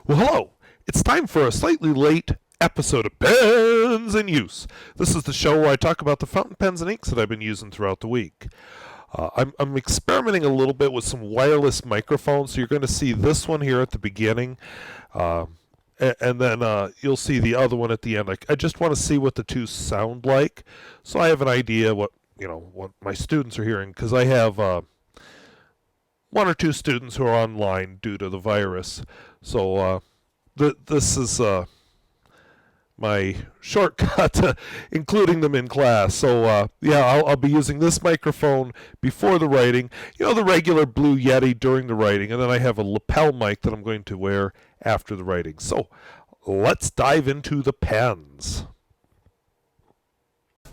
Well, hello. It's time for a slightly late episode of Pens in Use. This is the show where I talk about the fountain pens and inks that I've been using throughout the week. I'm experimenting a little bit with some wireless microphones, so you're going to see this one here at the beginning, uh, and then you'll see the other one at the end. I just want to see what the two sound like, so I have an idea what my students are hearing, because I have one or two students who are online due to the virus. So this is my shortcut to including them in class. So yeah, I'll be using this microphone before the writing, the regular Blue Yeti during the writing, and then I have a lapel mic that I'm going to wear after the writing. So let's dive into the pens.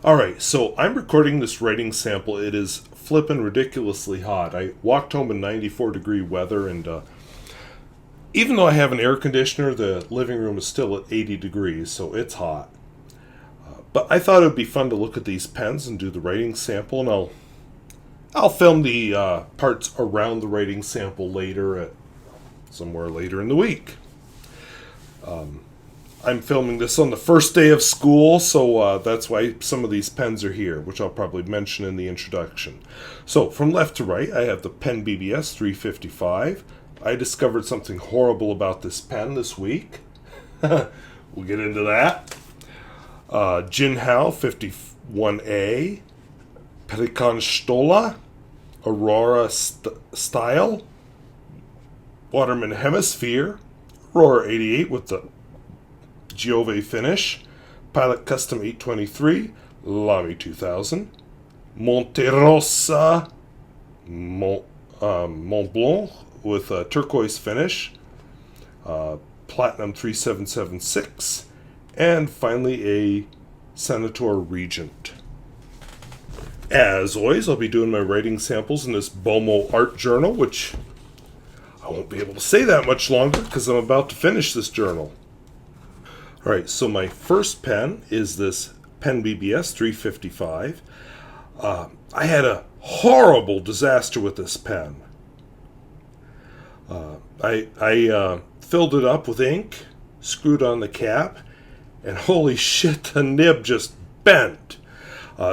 Alright, so I'm recording this writing sample. It is flippin' ridiculously hot. I walked home in 94-degree weather, and even though I have an air conditioner, the living room is still at 80 degrees, so it's hot. But I thought it would be fun to look at these pens and do the writing sample, and I'll film the parts around the writing sample somewhere later in the week. I'm filming this on the first day of school, so that's why some of these pens are here, which I'll probably mention in the introduction. So, from left to right, I have the Pen BBS 355. I discovered something horrible about this pen this week. We'll get into that. Jinhao 51A. Pelikan Stola. Aurora Style. Waterman Hemisphere. Aurora 88 with the Giove finish, Pilot Custom 823, Lamy 2000, Monte Rosa, Montblanc with a turquoise finish, Platinum 3776, and finally a Senator Regent. As always, I'll be doing my writing samples in this Bomo art journal, which I won't be able to say that much longer because I'm about to finish this journal. Alright, so my first pen is this Pen BBS 355. I had a horrible disaster with this pen. I filled it up with ink, screwed on the cap, and holy shit, the nib just bent.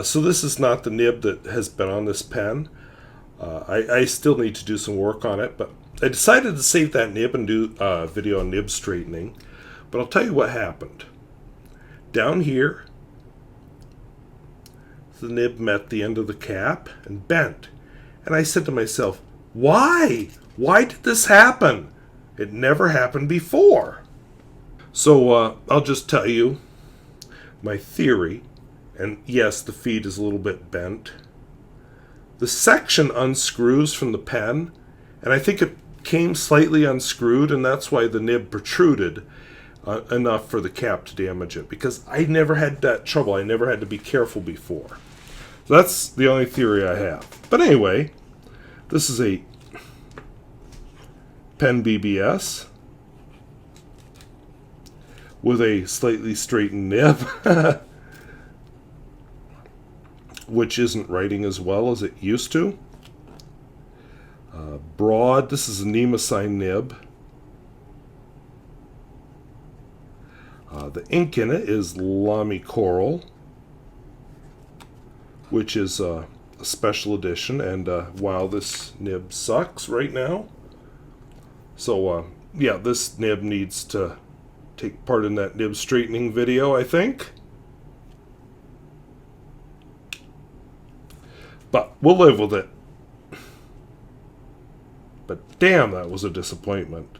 So this is not the nib that has been on this pen. I still need to do some work on it, but I decided to save that nib and do a video on nib straightening. But I'll tell you what happened. Down here, the nib met the end of the cap and bent. And I said to myself, why? Why did this happen? It never happened before. So I'll just tell you my theory. And yes, the feed is a little bit bent. The section unscrews from the pen, and I think it came slightly unscrewed, and that's why the nib protruded. Enough for the cap to damage it, because I never had that trouble. I never had to be careful before. So that's the only theory I have. But anyway, this is a Pen BBS with a slightly straightened nib, which isn't writing as well as it used to. Broad, this is a Nemasine nib. The ink in it is Lamy Coral, which is a special edition, and wow, this nib sucks right now. So yeah, this nib needs to take part in that nib straightening video, I think. But we'll live with it. But damn, that was a disappointment.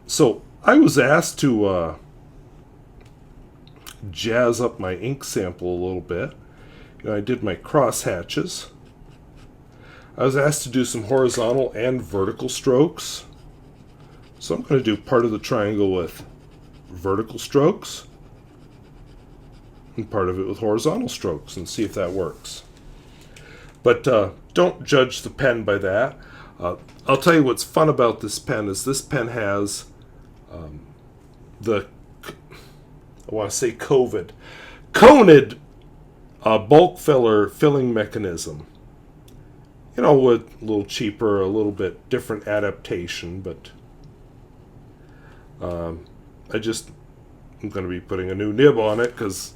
So I was asked to jazz up my ink sample a little bit. I did my cross hatches. I was asked to do some horizontal and vertical strokes. So I'm going to do part of the triangle with vertical strokes and part of it with horizontal strokes and see if that works. But don't judge the pen by that. I'll tell you what's fun about this pen is this pen has coned bulk filler filling mechanism. With a little cheaper, a little bit different adaptation, but I'm going to be putting a new nib on it because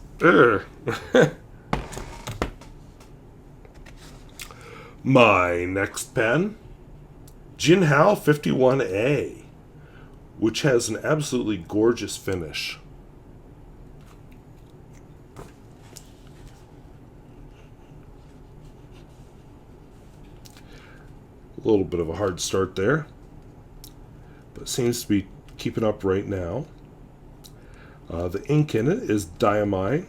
my next pen, Jinhao 51A, which has an absolutely gorgeous finish. A little bit of a hard start there, but seems to be keeping up right now. The ink in it is Diamine,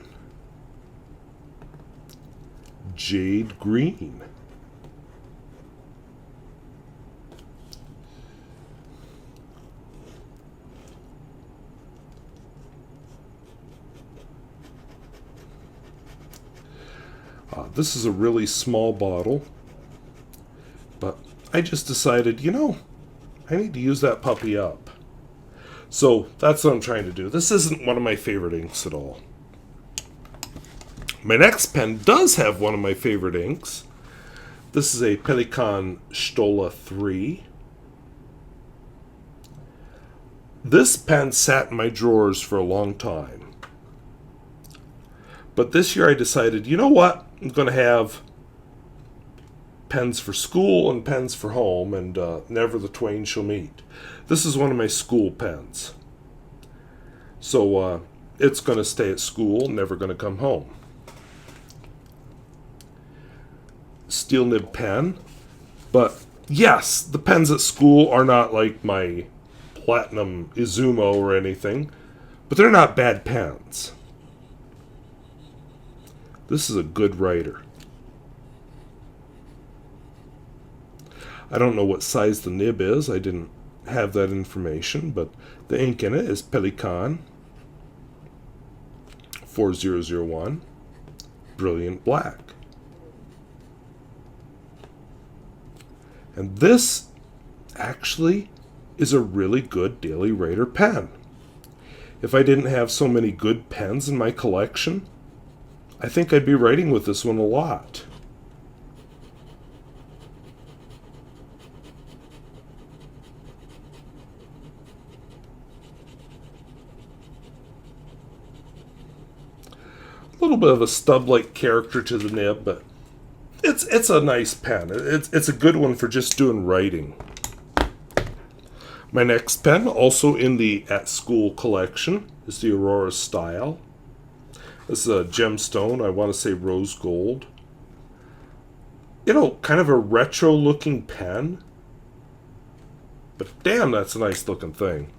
Jade Green. This is a really small bottle, but I just decided, I need to use that puppy up. So that's what I'm trying to do. This isn't one of my favorite inks at all. My next pen does have one of my favorite inks. This is a Pelikan Stola 3. This pen sat in my drawers for a long time. But this year I decided, you know what? I'm going to have pens for school and pens for home, and never the twain shall meet. This is one of my school pens. So it's going to stay at school, never going to come home. Steel nib pen. But yes, the pens at school are not like my Platinum Izumo or anything, but they're not bad pens. This is a good writer. I don't know what size the nib is. I didn't have that information, but the ink in it is Pelikan 4001 Brilliant Black. And this actually is a really good daily writer pen. If I didn't have so many good pens in my collection, I think I'd be writing with this one a lot. A little bit of a stub-like character to the nib, but it's a nice pen. It's a good one for just doing writing. My next pen, also in the At School collection, is the Aurora Style. This is a gemstone, I want to say rose gold. Kind of a retro-looking pen. But damn, that's a nice-looking thing.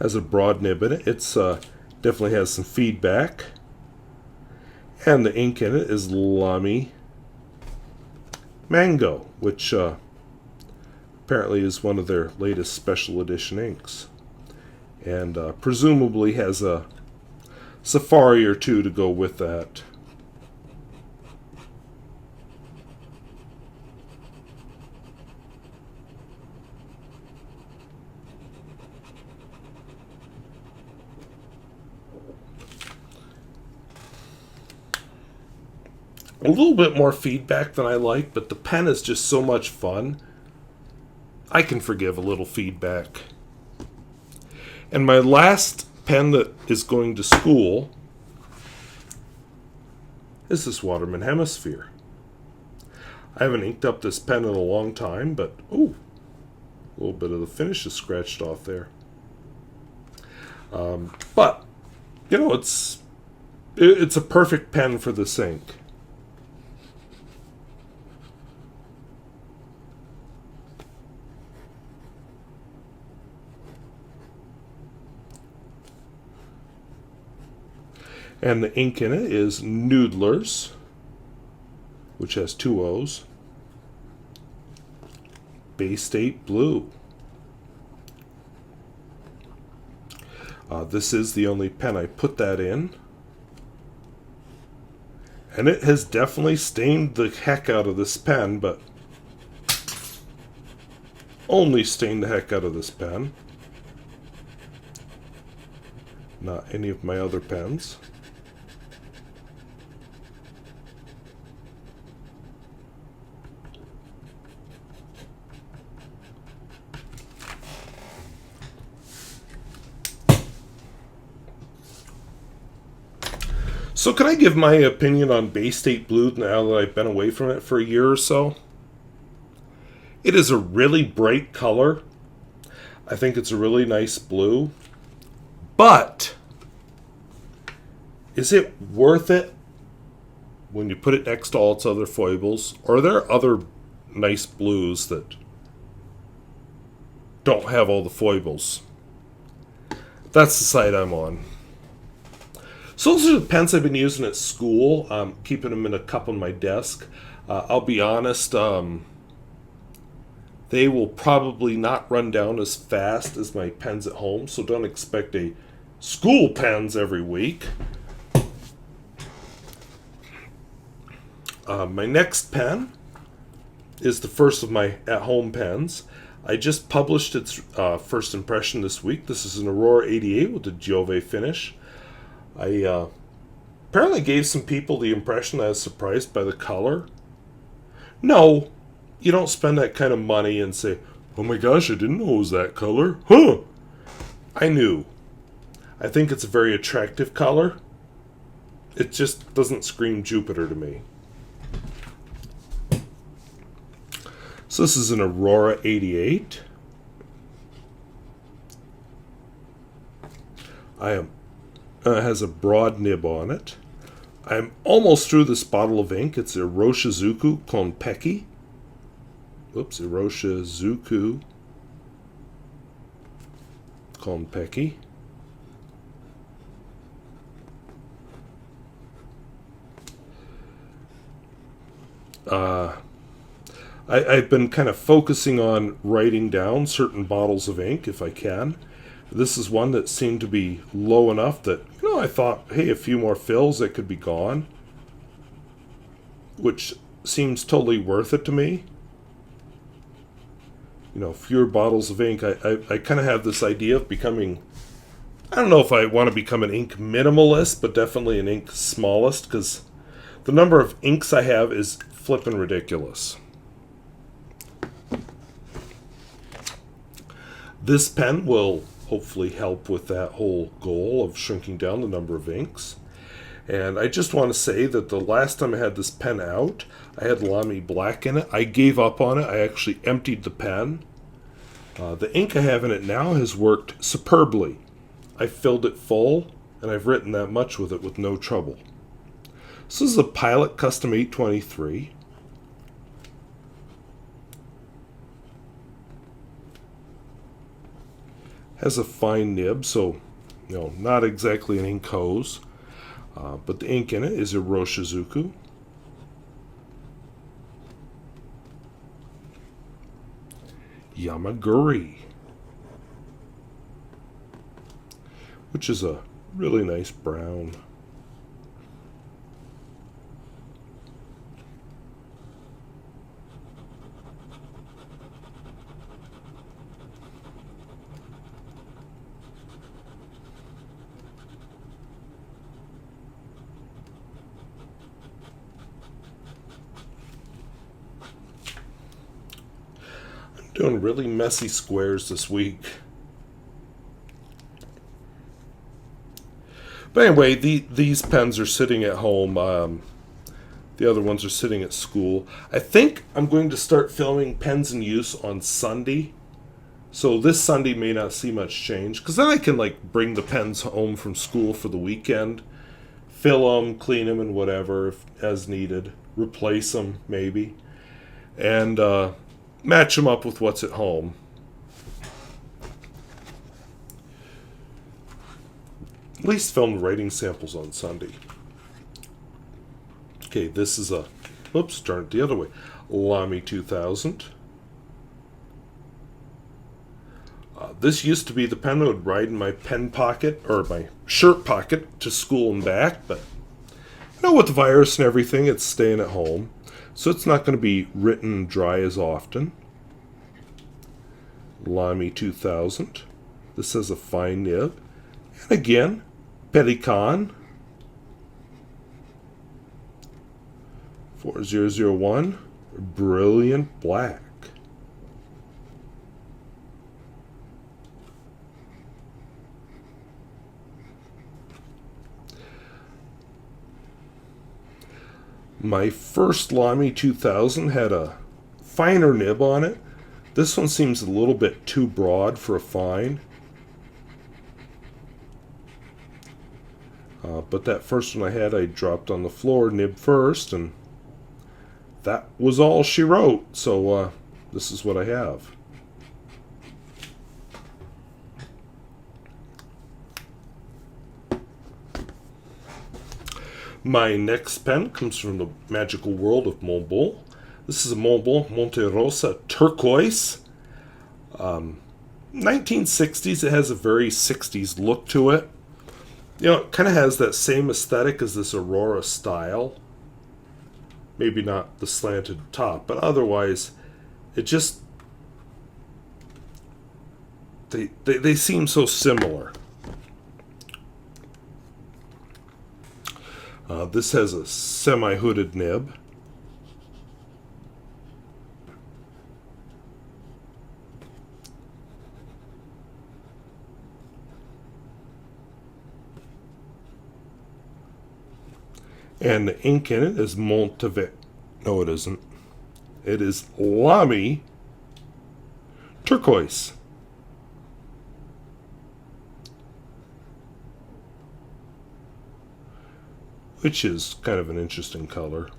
Has a broad nib in it. It's definitely has some feedback. And the ink in it is Lamy Mango, which apparently is one of their latest special edition inks. And presumably has a safari or two to go with that. A little bit more feedback than I like, but the pen is just so much fun. I can forgive a little feedback. And my last pen that is going to school is this Waterman Hemisphere. I haven't inked up this pen in a long time, but ooh, a little bit of the finish is scratched off there. But it's a perfect pen for this ink. And the ink in it is Noodlers, which has 2 O's. Baystate Blue. This is the only pen I put that in. And it has definitely stained the heck out of this pen, but only stained the heck out of this pen. Not any of my other pens. So can I give my opinion on Baystate Blue now that I've been away from it for a year or so? It is a really bright color. I think it's a really nice blue. But is it worth it when you put it next to all its other foibles? Or are there other nice blues that don't have all the foibles? That's the side I'm on. So those are the pens I've been using at school. I'm keeping them in a cup on my desk. I'll be honest, they will probably not run down as fast as my pens at home, so don't expect a school pens every week. My next pen is the first of my at-home pens. I just published its first impression this week. This is an Aurora 88 with a Giove finish. I apparently gave some people the impression that I was surprised by the color. No, you don't spend that kind of money and say, oh my gosh, I didn't know it was that color. Huh! I knew. I think it's a very attractive color. It just doesn't scream Jupiter to me. So this is an Aurora 88. It has a broad nib on it. I'm almost through this bottle of ink. It's Iroshizuku Kon-peki. Oops, Iroshizuku Kon-peki. I've been kind of focusing on writing down certain bottles of ink if I can. This is one that seemed to be low enough that, I thought, hey, a few more fills, it could be gone. Which seems totally worth it to me. Fewer bottles of ink. I kind of have this idea of becoming, I don't know if I want to become an ink minimalist, but definitely an ink smallest, because the number of inks I have is flippin' ridiculous. This pen will hopefully help with that whole goal of shrinking down the number of inks. And I just want to say that the last time I had this pen out, I had Lamy Black in it. I gave up on it. I actually emptied the pen. The ink I have in it now has worked superbly. I filled it full, and I've written that much with it with no trouble. This is a Pilot Custom 823. Has a fine nib, so not exactly an ink hose, but the ink in it is Iroshizuku. Yama-guri, which is a really nice brown. Doing really messy squares this week. But anyway, these pens are sitting at home. The other ones are sitting at school. I think I'm going to start filming pens in use on Sunday. So this Sunday may not see much change, because then I can bring the pens home from school for the weekend, fill them, clean them, and whatever if, as needed. Replace them maybe, and match them up with what's at home. At least film the writing samples on Sunday. Okay, this is a, oops, turn it the other way, Lamy 2000. This used to be the pen I would ride in my pen pocket, or my shirt pocket, to school and back, but with the virus and everything, it's staying at home. So it's not going to be written dry as often. Lamy 2000. This has a fine nib. And again, Pelikan 4001. Brilliant black. My first Lamy 2000 had a finer nib on it. This one seems a little bit too broad for a fine. But that first one I had, I dropped on the floor, nib first, and that was all she wrote. So this is what I have. My next pen comes from the magical world of Montblanc. This is a Montblanc Monte Rosa Turquoise. 1960s. It has a very 60s look to it. You know, it kind of has that same aesthetic as this Aurora style. Maybe not the slanted top, but otherwise, it just... They seem so similar. This has a semi-hooded nib. And the ink in it is Monte. No, it isn't. It is Lamy Turquoise. Which is kind of an interesting color.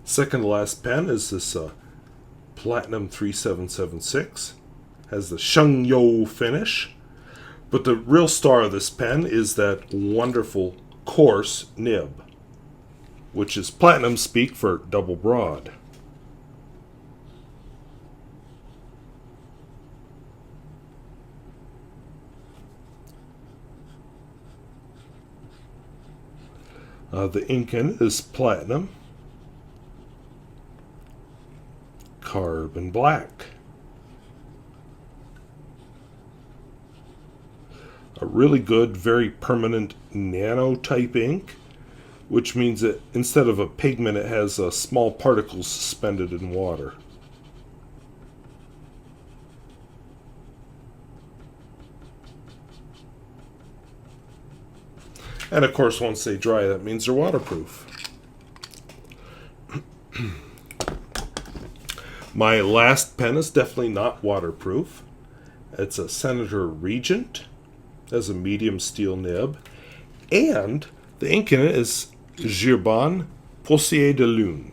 Second to last pen is this Platinum 3776. Has the Shengyo finish. But the real star of this pen is that wonderful coarse nib, which is platinum speak for double broad. The ink in it is platinum. Carbon black. A really good, very permanent nano type ink, which means that instead of a pigment, it has small particles suspended in water. And of course, once they dry, that means they're waterproof. My last pen is definitely not waterproof. It's a Senator Regent. It has a medium steel nib. And the ink in it is Herbin Poussière de Lune.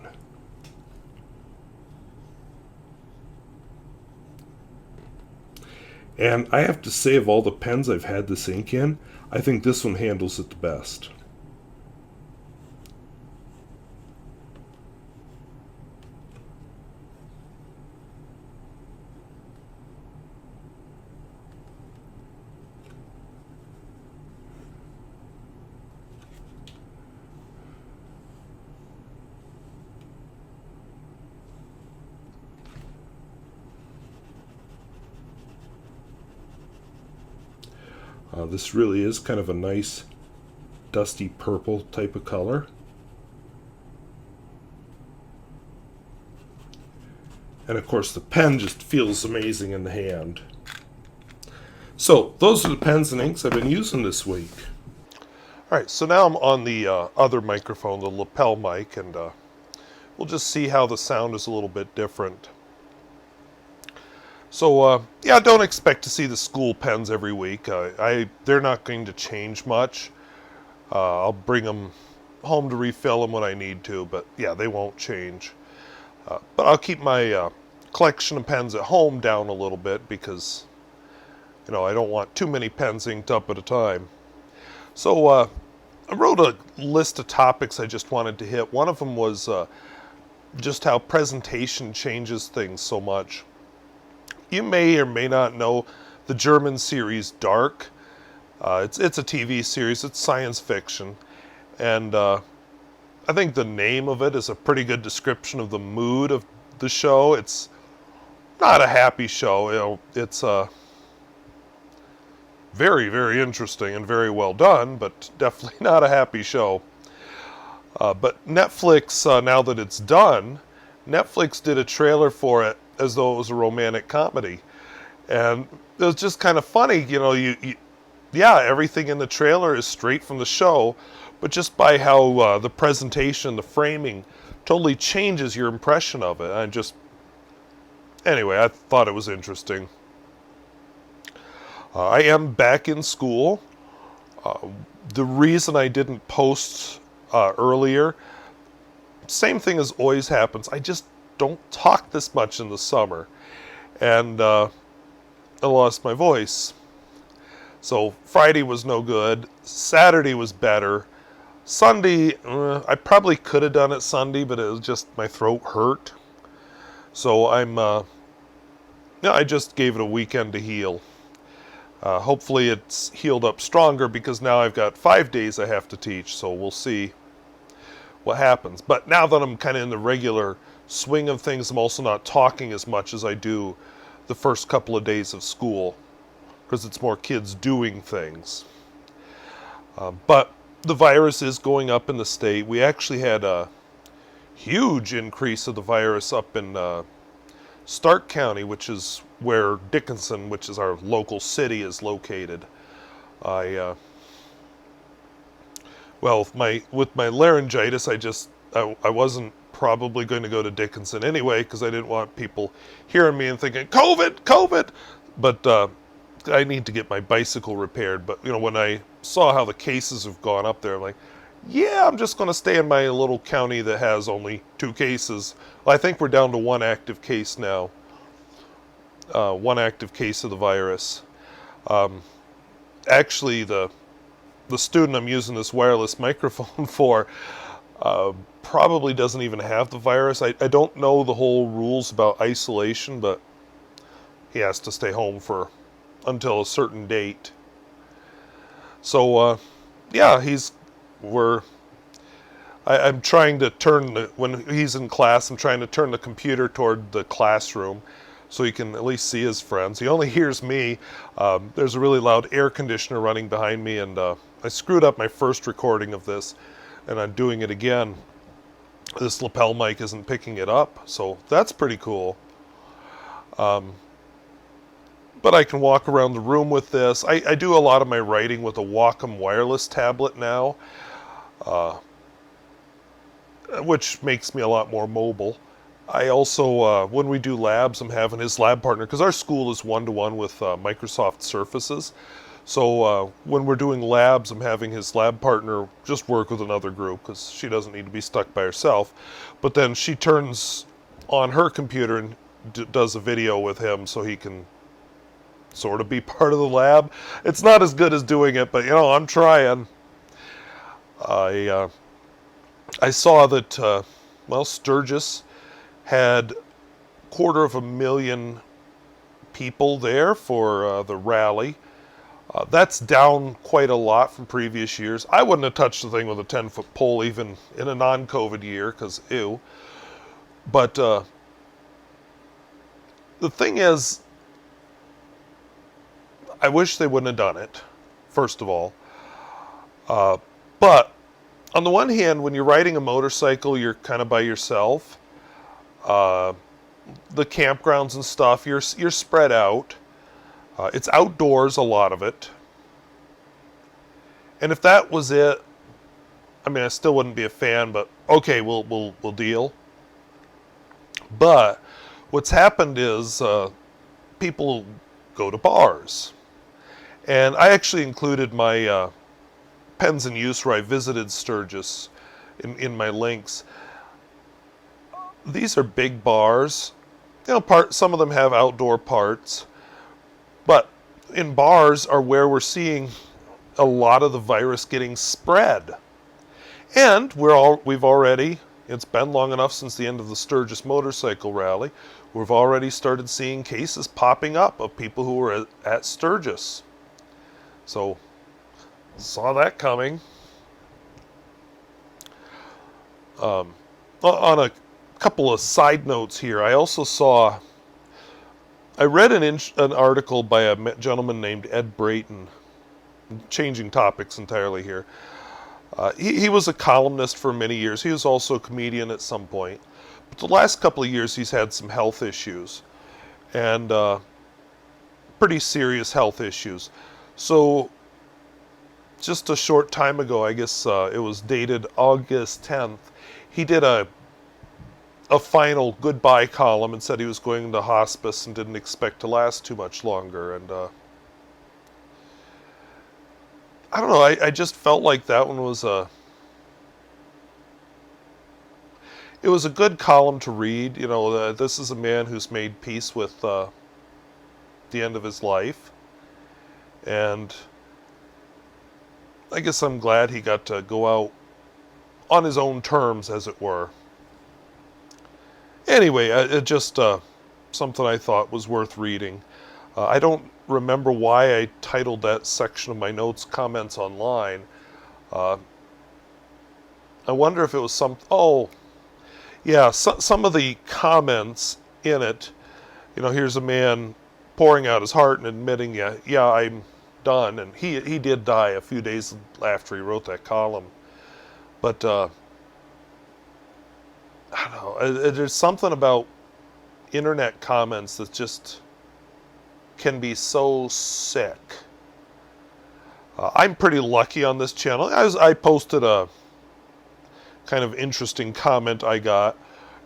And I have to say, of all the pens I've had this ink in, I think this one handles it the best. This really is kind of a nice dusty purple type of color. And of course the pen just feels amazing in the hand. So those are the pens and inks I've been using this week. Alright, so now I'm on the other microphone, the lapel mic, and we'll just see how the sound is a little bit different. So, yeah, don't expect to see the school pens every week. They're not going to change much. I'll bring them home to refill them when I need to, but yeah, they won't change. But I'll keep my collection of pens at home down a little bit because, you know, I don't want too many pens inked up at a time. So, I wrote a list of topics I just wanted to hit. One of them was just how presentation changes things so much. You may or may not know the German series Dark. It's a TV series. It's science fiction. And I think the name of it is a pretty good description of the mood of the show. It's not a happy show. You know, it's very, very interesting and very well done, but definitely not a happy show. But Netflix, now that it's done, Netflix did a trailer for it as though it was a romantic comedy. And it was just kind of funny, yeah, everything in the trailer is straight from the show, but just by how the presentation, the framing, totally changes your impression of it. Anyway, I thought it was interesting. I am back in school. The reason I didn't post earlier, same thing as always happens. I just don't talk this much in the summer. And I lost my voice. So Friday was no good. Saturday was better. Sunday, I probably could have done it Sunday, but it was just my throat hurt. So I just gave it a weekend to heal. Hopefully it's healed up stronger because now I've got 5 days I have to teach, so we'll see what happens. But now that I'm kind of in the regular swing of things, I'm also not talking as much as I do the first couple of days of school because it's more kids doing things. But the virus is going up in the state. We actually had a huge increase of the virus up in Stark County, which is where Dickinson, which is our local city, is located. Well, with my laryngitis, I wasn't probably going to go to Dickinson anyway because I didn't want people hearing me and thinking COVID, COVID. But I need to get my bicycle repaired. But when I saw how the cases have gone up there, I'm like, yeah, I'm just going to stay in my little county that has only 2 cases. Well, I think we're down to 1 active case now. 1 active case of the virus. Actually, the student I'm using this wireless microphone for probably doesn't even have the virus. I don't know the whole rules about isolation, but he has to stay home until a certain date. So, yeah, I'm trying to when he's in class, I'm trying to turn the computer toward the classroom so he can at least see his friends. He only hears me. There's a really loud air conditioner running behind me, and I screwed up my first recording of this, and I'm doing it again. This lapel mic isn't picking it up, so that's pretty cool. But I can walk around the room with this. I do a lot of my writing with a Wacom wireless tablet now, which makes me a lot more mobile. I also, when we do labs, I'm having his lab partner, because our school is one-to-one with Microsoft Surfaces. So when we're doing labs, I'm having his lab partner just work with another group, because she doesn't need to be stuck by herself. But then she turns on her computer and does a video with him so he can sort of be part of the lab. It's not as good as doing it, but I'm trying. I saw that, Sturgis had 250,000 people there for the rally. That's down quite a lot from previous years. I wouldn't have touched the thing with a 10-foot pole even in a non-COVID year, because ew. But the thing is, I wish they wouldn't have done it, first of all. But on the one hand, when you're riding a motorcycle, you're kind of by yourself. The campgrounds and stuff, you're spread out. It's outdoors, a lot of it. And if that was it, I still wouldn't be a fan, but okay, we'll deal. But what's happened is people go to bars. And I actually included my Pens in Use where I visited Sturgis in my links. These are big bars. Some of them have outdoor parts. But in bars are where we're seeing a lot of the virus getting spread. And we've already, it's been long enough since the end of the Sturgis motorcycle rally, we've already started seeing cases popping up of people who were at Sturgis. So, saw that coming. On a couple of side notes here, I read an article by a gentleman named Ed Brayton changing topics entirely here. He was a columnist for many years. He was also a comedian at some point. But the last couple of years he's had some health issues. And pretty serious health issues. So just a short time ago, I guess it was dated August 10th, he did a final goodbye column and said he was going into hospice and didn't expect to last too much longer. And I don't know, I just felt like that one was it was a good column to read. You know, this is a man who's made peace with the end of his life. And I guess I'm glad he got to go out on his own terms, as it were. Anyway, it just something I thought was worth reading. I don't remember why I titled that section of my notes "Comments Online." I wonder if it was some... Oh, yeah, some of the comments in it. You know, here's a man pouring out his heart and admitting, yeah, I'm done. And he did die a few days after he wrote that column. But I don't know. There's something about internet comments that just can be so sick. I'm pretty lucky on this channel. I posted a kind of interesting comment I got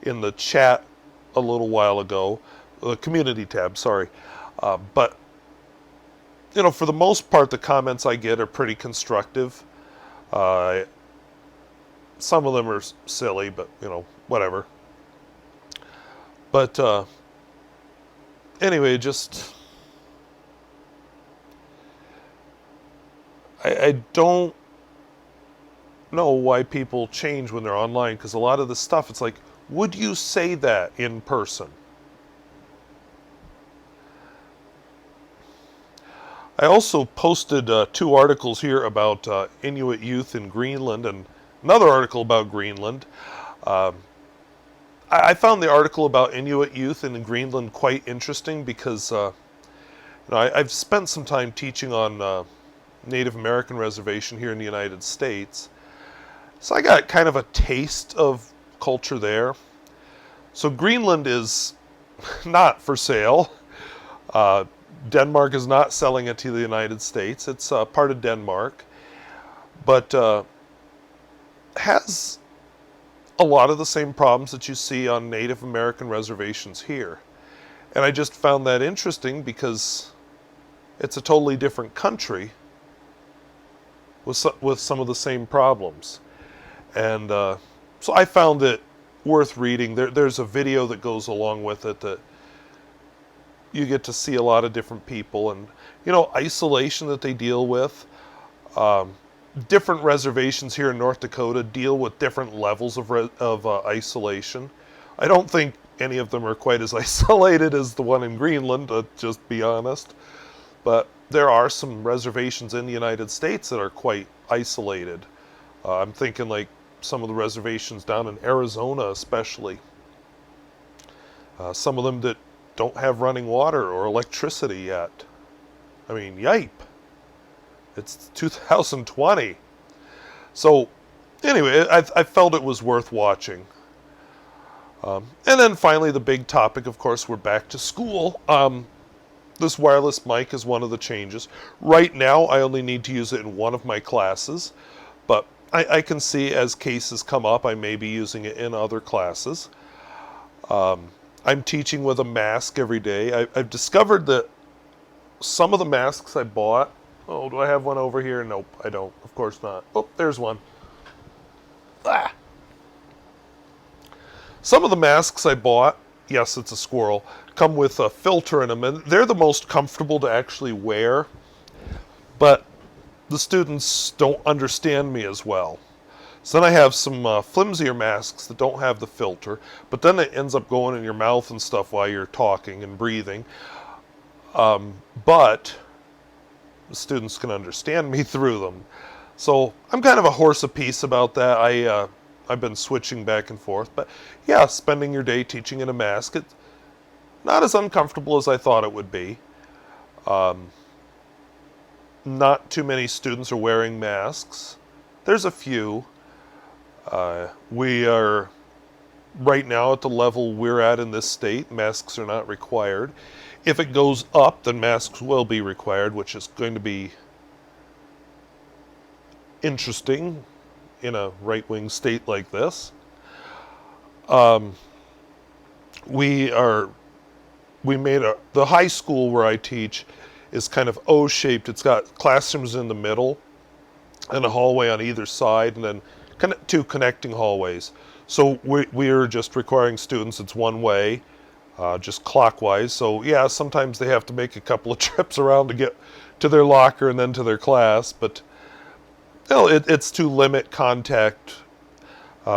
in the chat a little while ago, the community tab, sorry. But, you know, for the most part, the comments I get are pretty constructive. Some of them are silly, but, you know, whatever. But, anyway, just... I don't know why people change when they're online, because a lot of the stuff, it's like, would you say that in person? I also posted 2 articles here about Inuit youth in Greenland and another article about Greenland. I found the article about Inuit youth in Greenland quite interesting because you know, I've spent some time teaching on Native American reservation here in the United States. So I got kind of a taste of culture there. So Greenland is not for sale. Denmark is not selling it to the United States. It's part of Denmark. But has a lot of the same problems that you see on Native American reservations here. And I just found that interesting because it's a totally different country with some of the same problems. And so I found it worth reading. There's a video that goes along with it that you get to see a lot of different people and, you know, isolation that they deal with. Different reservations here in North Dakota deal with different levels of isolation. I don't think any of them are quite as isolated as the one in Greenland, to just be honest. But there are some reservations in the United States that are quite isolated. I'm thinking like some of the reservations down in Arizona especially. Some of them that don't have running water or electricity yet. I mean, yipe. It's 2020. So, anyway, I felt it was worth watching. And then finally, the big topic, of course, we're back to school. This wireless mic is one of the changes. Right now, I only need to use it in one of my classes, but I can see as cases come up, I may be using it in other classes. I'm teaching with a mask every day. I've discovered that some of the masks I bought... Oh, do I have one over here? Nope, I don't. Of course not. Oh, there's one. Ah! Some of the masks I bought, yes, it's a squirrel, come with a filter in them, and they're the most comfortable to actually wear, but the students don't understand me as well. So then I have some flimsier masks that don't have the filter, but then it ends up going in your mouth and stuff while you're talking and breathing. But the students can understand me through them. So I'm kind of a horse apiece about that. I've been switching back and forth. But yeah, spending your day teaching in a mask, it's not as uncomfortable as I thought it would be. not too many students are wearing masks. There's a few. We are right now at the level we're at in this state. Masks are not required. If it goes up, then masks will be required, which is going to be interesting in a right-wing state like this. We made the high school where I teach is kind of O-shaped. It's got classrooms in the middle and a hallway on either side, and then two connecting hallways. So we're just requiring students, it's one way, just clockwise. So yeah, sometimes they have to make a couple of trips around to get to their locker and then to their class, but it's to limit contact.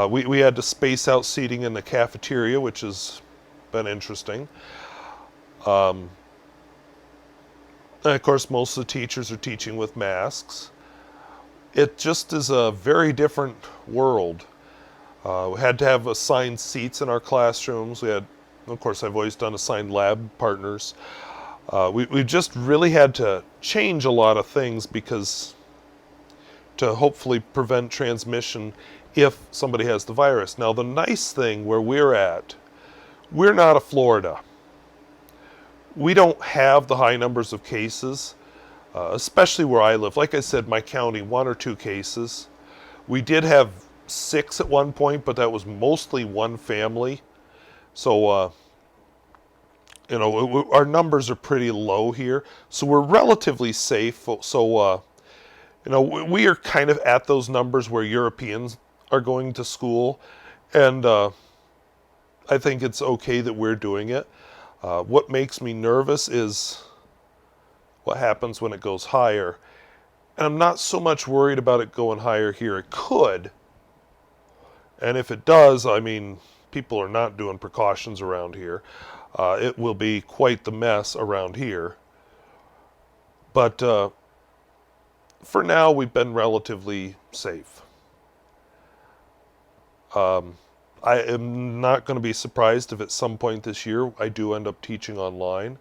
We had to space out seating in the cafeteria, which has been interesting. And of course, most of the teachers are teaching with masks. It just is a very different world. We had to have assigned seats in our classrooms. We had, of course, I've always done assigned lab partners. We just really had to change a lot of things because to hopefully prevent transmission if somebody has the virus. Now, the nice thing where we're at, we're not a Florida. We don't have the high numbers of cases, especially where I live. Like I said, my county, 1 or 2 cases. We did have 6 at one point, but that was mostly one family. So, our numbers are pretty low here. So we're relatively safe. So, we are kind of at those numbers where Europeans are going to school. And I think it's okay that we're doing it. What makes me nervous is what happens when it goes higher. And I'm not so much worried about it going higher here. It could. And if it does, I mean, people are not doing precautions around here. It will be quite the mess around here. But for now, we've been relatively safe. I am not going to be surprised if at some point this year I do end up teaching online.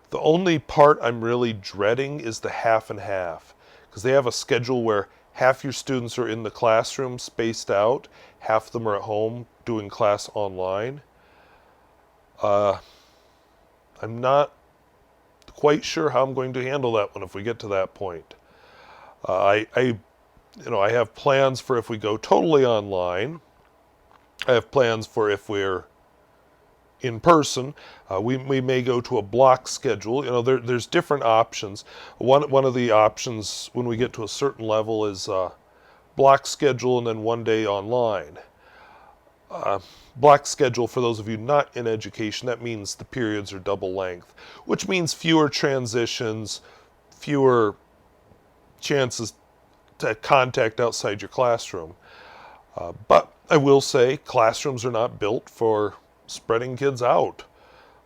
The only part I'm really dreading is the half and half, because they have a schedule where half your students are in the classroom spaced out, half of them are at home doing class online. I'm not quite sure how I'm going to handle that one if we get to that point. I have plans for if we go totally online. I have plans for if we're in person. We may go to a block schedule. There's different options. One of the options when we get to a certain level is block schedule and then 1 day online. Block schedule, for those of you not in education, that means the periods are double length, which means fewer transitions, fewer chances to contact outside your classroom. But I will say classrooms are not built for spreading kids out.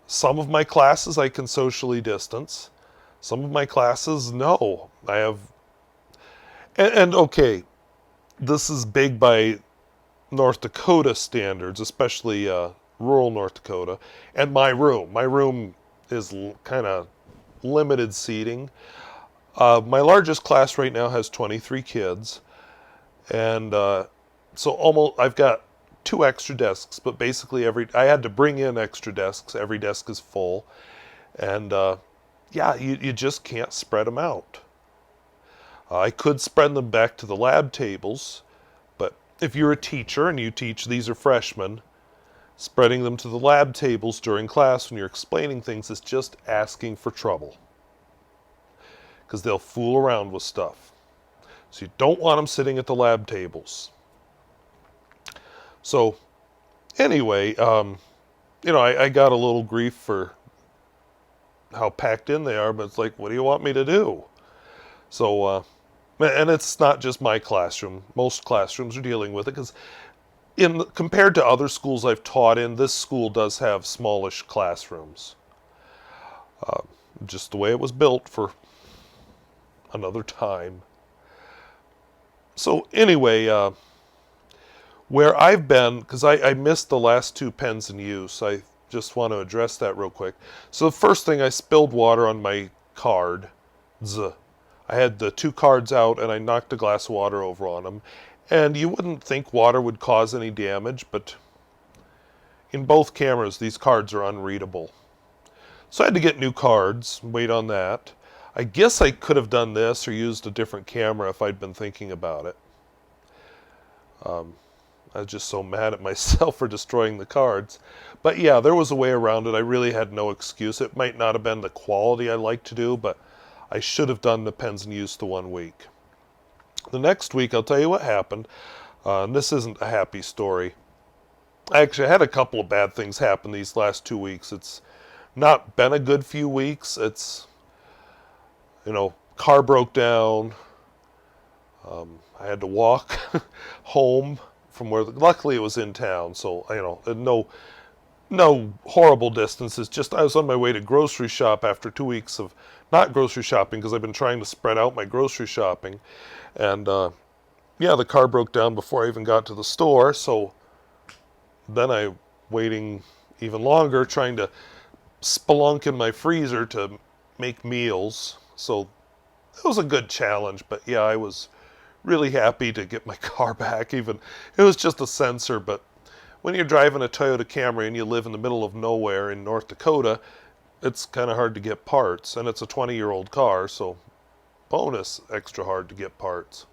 Some of my classes I can socially distance. Some of my classes, no. I have... And okay, this is big by North Dakota standards, especially rural North Dakota. And my room. My room is kind of limited seating. My largest class right now has 23 kids. And so I've got 2 extra desks, but basically I had to bring in extra desks. Every desk is full. And you just can't spread them out. I could spread them back to the lab tables, but if you're a teacher and you teach, these are freshmen, spreading them to the lab tables during class when you're explaining things is just asking for trouble. Because they'll fool around with stuff. So you don't want them sitting at the lab tables. So, anyway, I got a little grief for how packed in they are, but it's like, what do you want me to do? So, and it's not just my classroom. Most classrooms are dealing with it, because compared to other schools I've taught in, this school does have smallish classrooms. Just the way it was built for another time. So, anyway, where I've been, because I missed the last 2 pens in use, I just want to address that real quick. So the first thing, I spilled water on my card. I had the 2 cards out and I knocked a glass of water over on them. And you wouldn't think water would cause any damage, but in both cameras, these cards are unreadable. So I had to get new cards, wait on that. I guess I could have done this or used a different camera if I'd been thinking about it. I was just so mad at myself for destroying the cards. But yeah, there was a way around it. I really had no excuse. It might not have been the quality I like to do, but I should have done the pens in use the 1 week. The next week, I'll tell you what happened. And this isn't a happy story. I actually had a couple of bad things happen these last 2 weeks. It's not been a good few weeks. It's, car broke down. I had to walk home from where, luckily it was in town, so, no horrible distances. Just I was on my way to grocery shop after 2 weeks of not grocery shopping because I've been trying to spread out my grocery shopping. And, the car broke down before I even got to the store, so then I waiting even longer trying to spelunk in my freezer to make meals. So it was a good challenge, but yeah, I was really happy to get my car back. Even it was just a sensor, but when you're driving a Toyota Camry and you live in the middle of nowhere in North Dakota, it's kind of hard to get parts, and it's a 20-year-old car, so bonus extra hard to get parts.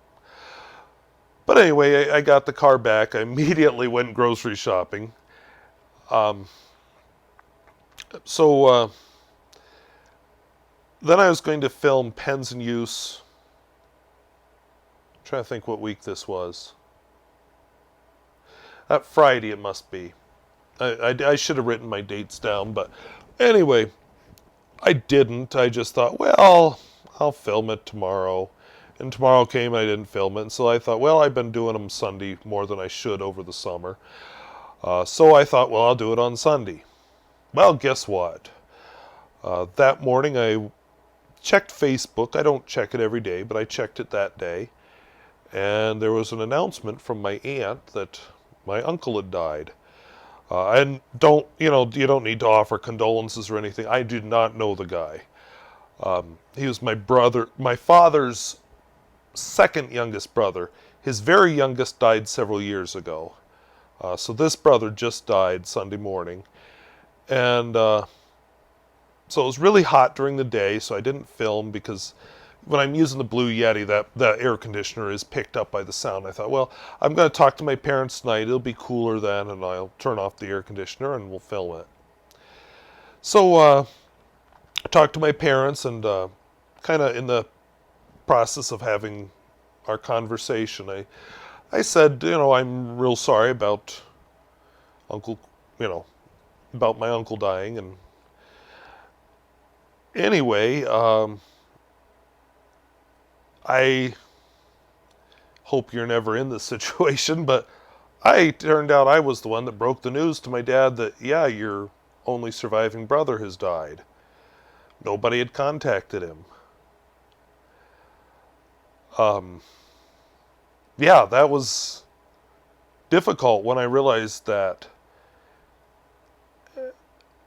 But anyway, I got the car back. I immediately went grocery shopping. So then I was going to film Pens in Use. I'm trying to think what week this was. Friday it must be. I should have written my dates down, but anyway, I didn't. I just thought, well, I'll film it tomorrow. And tomorrow came and I didn't film it. And so I thought, well, I've been doing them Sunday more than I should over the summer. So I thought, well, I'll do it on Sunday. Well, guess what? That morning I checked Facebook. I don't check it every day, but I checked it that day. And there was an announcement from my aunt that my uncle had died. And you don't need to offer condolences or anything. I did not know the guy. He was my father's second youngest brother. His very youngest died several years ago. So this brother just died Sunday morning. And so it was really hot during the day, so I didn't film because when I'm using the Blue Yeti, that air conditioner is picked up by the sound. I thought, well, I'm going to talk to my parents tonight. It'll be cooler then, and I'll turn off the air conditioner and we'll film it. So I talked to my parents, and kind of in the process of having our conversation, I said, I'm real sorry about about my uncle dying. And anyway, I hope you're never in this situation, but turned out I was the one that broke the news to my dad that, yeah, your only surviving brother has died. Nobody had contacted him. Yeah, that was difficult when I realized that.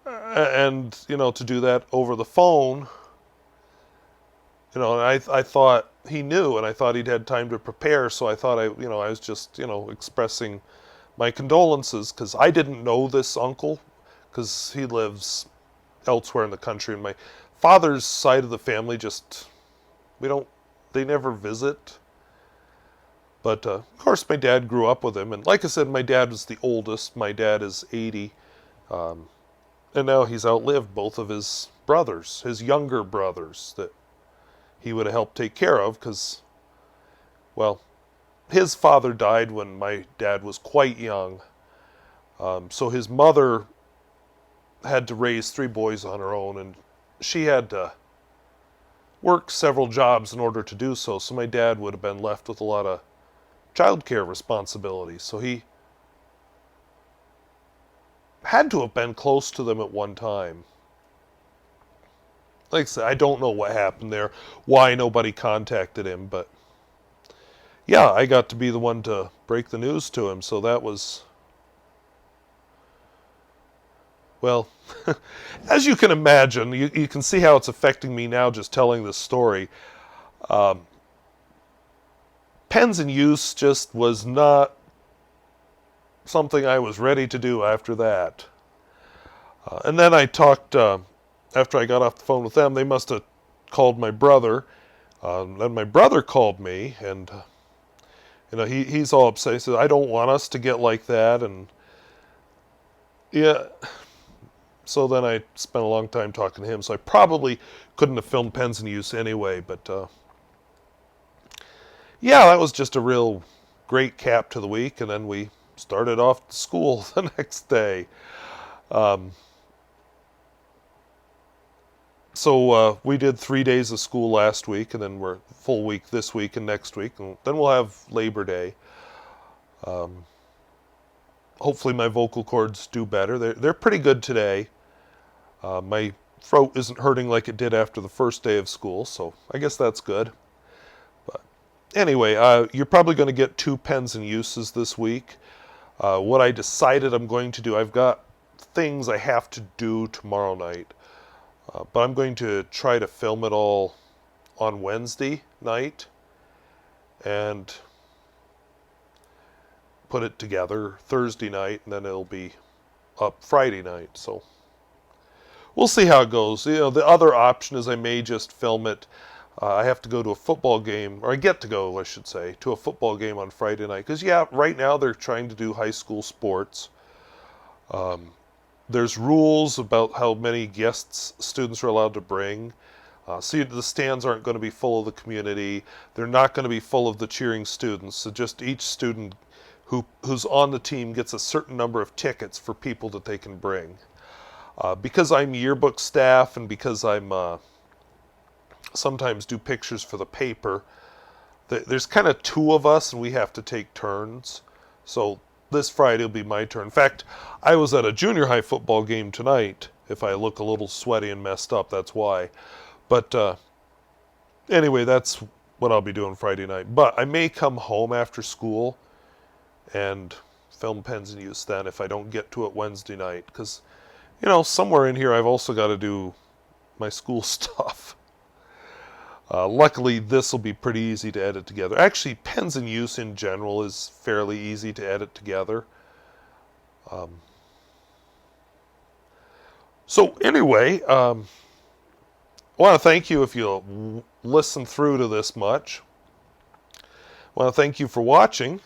And, to do that over the phone, and I thought he knew, and I thought he'd had time to prepare, so I thought I was just, expressing my condolences, because I didn't know this uncle, because he lives elsewhere in the country, and my father's side of the family they never visit. But, of course, my dad grew up with him, and like I said, my dad was the oldest. My dad is 80, and now he's outlived both of his brothers, his younger brothers, that he would have helped take care of, because, well, his father died when my dad was quite young. So his mother had to raise 3 boys on her own, and she had to work several jobs in order to do so. So my dad would have been left with a lot of childcare responsibilities. So he had to have been close to them at one time. Like I said, I don't know what happened there, why nobody contacted him, but yeah, I got to be the one to break the news to him, so that was, well, as you can imagine, you can see how it's affecting me now just telling this story. Pens in use just was not something I was ready to do after that. And then I talked, after I got off the phone with them, they must have called my brother. Then my brother called me, and he's all upset. He says, I don't want us to get like that. And yeah, so then I spent a long time talking to him. So I probably couldn't have filmed Pens in Use anyway. But yeah, that was just a real great cap to the week. And then we started off to school the next day. So we did 3 days of school last week, and then we're full week this week and next week. And then we'll have Labor Day. Hopefully my vocal cords do better. They're pretty good today. My throat isn't hurting like it did after the first day of school, so I guess that's good. But anyway, you're probably going to get 2 Pens in Uses this week. What I decided I'm going to do, I've got things I have to do tomorrow night. But I'm going to try to film it all on Wednesday night and put it together Thursday night, and then it'll be up Friday night. So we'll see how it goes. The other option is I may just film it. I have to go to a football game, or I get to go, I should say, to a football game on Friday night. Because, yeah, right now they're trying to do high school sports. There's rules about how many guests students are allowed to bring. So the stands aren't going to be full of the community. They're not going to be full of the cheering students. So just each student who's on the team gets a certain number of tickets for people that they can bring. Because I'm yearbook staff and because I'm sometimes do pictures for the paper, there's kind of 2 of us and we have to take turns. So this Friday will be my turn. In fact, I was at a junior high football game tonight. If I look a little sweaty and messed up, that's why. But anyway, that's what I'll be doing Friday night. But I may come home after school and film Pens in Use then if I don't get to it Wednesday night. Because, somewhere in here I've also got to do my school stuff. Luckily, this will be pretty easy to edit together. Actually, Pens in Use in general is fairly easy to edit together. So anyway, I want to thank you if you listen through to this much. I want to thank you for watching.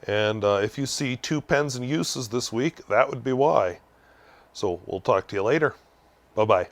And if you see 2 Pens in Uses this week, that would be why. So we'll talk to you later. Bye-bye.